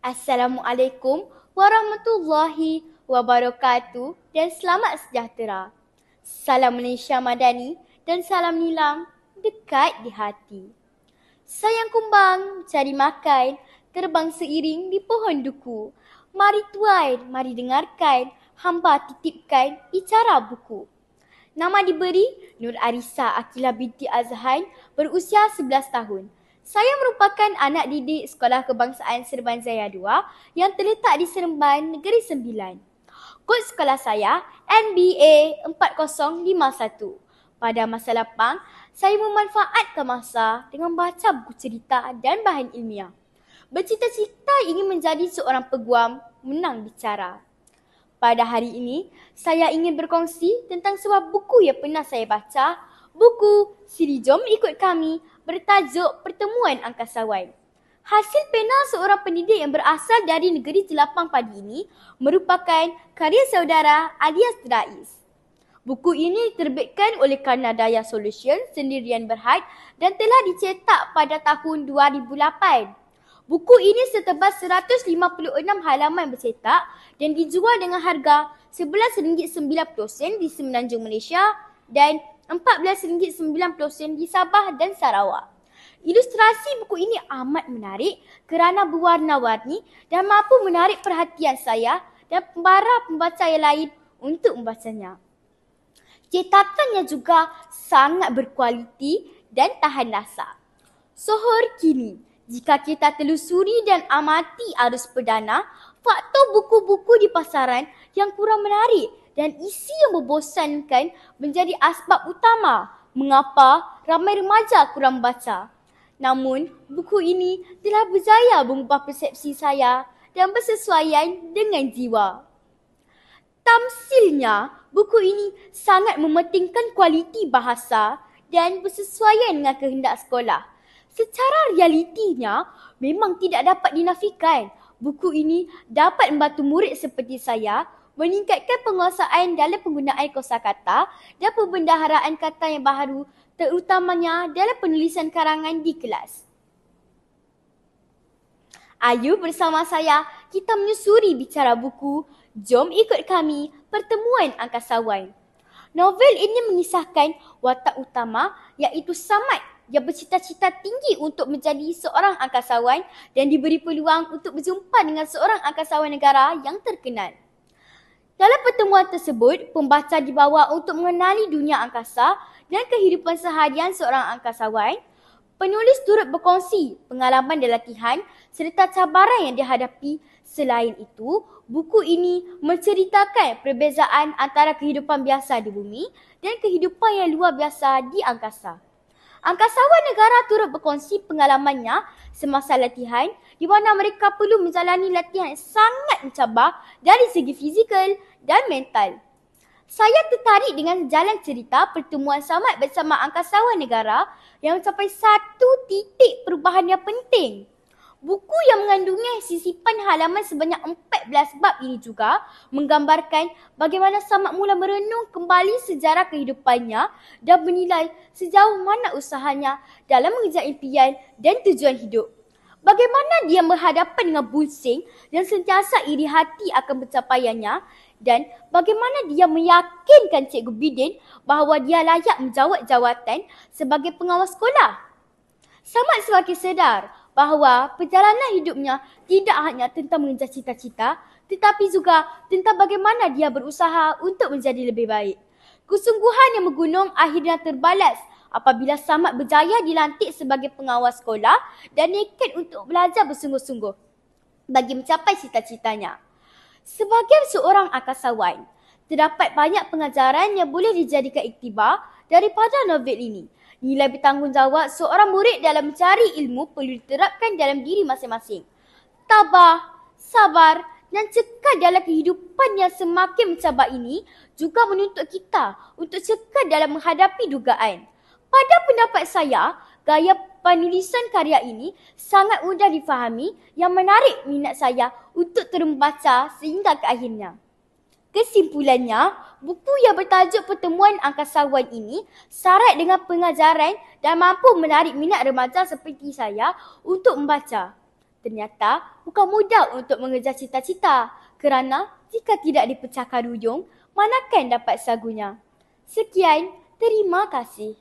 Assalamualaikum warahmatullahi wabarakatuh dan selamat sejahtera. Salam Malaysia Madani dan salam nilam dekat di hati. Sayang kumbang cari makan, terbang seiring di pohon duku. Mari tuan, mari dengarkan, hamba titipkan bicara buku. Nama diberi Nur Arisa Akilah binti Azhan, berusia 11 tahun. Saya merupakan anak didik Sekolah Kebangsaan Serban Zaya II yang terletak di Seremban, Negeri Sembilan. Kod sekolah saya NBA 4051. Pada masa lapang, saya memanfaatkan masa dengan baca buku cerita dan bahan ilmiah. Bercita-cita ingin menjadi seorang peguam menang bicara. Pada hari ini, saya ingin berkongsi tentang sebuah buku yang pernah saya baca, buku Siri Jom Ikut Kami bertajuk Pertemuan Angkasawan. Hasil panel seorang pendidik yang berasal dari negeri Jelapang Padi ini merupakan karya saudara Alias Rais. Buku ini diterbitkan oleh Kanadaya Solution Sendirian Berhad dan telah dicetak pada tahun 2008. Buku ini setebal 156 halaman bercetak dan dijual dengan harga RM11.90 di Semenanjung Malaysia dan RM14.90 di Sabah dan Sarawak. Ilustrasi buku ini amat menarik kerana berwarna-warni dan mampu menarik perhatian saya dan para pembaca yang lain untuk membacanya. Cetakannya juga sangat berkualiti dan tahan rasa. Sohor kini, jika kita telusuri dan amati arus perdana, faktor buku-buku di pasaran yang kurang menarik dan isi yang membosankan menjadi asbab utama mengapa ramai remaja kurang membaca. Namun, buku ini telah berjaya mengubah persepsi saya dan bersesuaian dengan jiwa. Tamsilnya, buku ini sangat mementingkan kualiti bahasa dan bersesuaian dengan kehendak sekolah. Secara realitinya, memang tidak dapat dinafikan. Buku ini dapat membantu murid seperti saya meningkatkan penguasaan dalam penggunaan kosakata dan pembendaharaan kata yang baharu, terutamanya dalam penulisan karangan di kelas. Ayo bersama saya kita menyusuri bicara buku Jom Ikut Kami, Pertemuan Angkasawan. Novel ini mengisahkan watak utama iaitu Samad yang bercita-cita tinggi untuk menjadi seorang angkasawan dan diberi peluang untuk berjumpa dengan seorang angkasawan negara yang terkenal. Dalam pertemuan tersebut, pembaca dibawa untuk mengenali dunia angkasa dan kehidupan seharian seorang angkasawan. Penulis turut berkongsi pengalaman dan latihan serta cabaran yang dihadapi. Selain itu, buku ini menceritakan perbezaan antara kehidupan biasa di bumi dan kehidupan yang luar biasa di angkasa. Angkasawan negara turut berkongsi pengalamannya semasa latihan di mana mereka perlu menjalani latihan yang sangat mencabar dari segi fizikal dan mental. Saya tertarik dengan jalan cerita pertemuan Samad bersama angkasawan negara yang mencapai satu titik perubahan yang penting. Buku yang mengandungi sisipan halaman sebanyak 14 bab ini juga menggambarkan bagaimana Samad mula merenung kembali sejarah kehidupannya dan menilai sejauh mana usahanya dalam mengejar impian dan tujuan hidup. Bagaimana dia berhadapan dengan bunsing yang sentiasa iri hati akan pencapaiannya dan bagaimana dia meyakinkan Cikgu Bidin bahawa dia layak menjawat jawatan sebagai pengawas sekolah. Samad semakin sedar bahawa perjalanan hidupnya tidak hanya tentang mengejar cita-cita tetapi juga tentang bagaimana dia berusaha untuk menjadi lebih baik. Kesungguhan yang menggunung akhirnya terbalas apabila Samad berjaya dilantik sebagai pengawas sekolah dan nekat untuk belajar bersungguh-sungguh bagi mencapai cita-citanya. Sebagai seorang angkasawan, terdapat banyak pengajaran yang boleh dijadikan iktibar daripada novel ini. Nilai bertanggungjawab seorang murid dalam mencari ilmu perlu diterapkan dalam diri masing-masing. Tabah, sabar dan cekal dalam kehidupan yang semakin mencabar ini juga menuntut kita untuk cekal dalam menghadapi dugaan. Pada pendapat saya, gaya penulisan karya ini sangat mudah difahami yang menarik minat saya untuk terus membaca sehingga ke akhirnya. Kesimpulannya, buku yang bertajuk Pertemuan Angkasawan ini syarat dengan pengajaran dan mampu menarik minat remaja seperti saya untuk membaca. Ternyata bukan mudah untuk mengejar cita-cita kerana jika tidak dipecahkan hujung, manakan dapat sagunya. Sekian, terima kasih.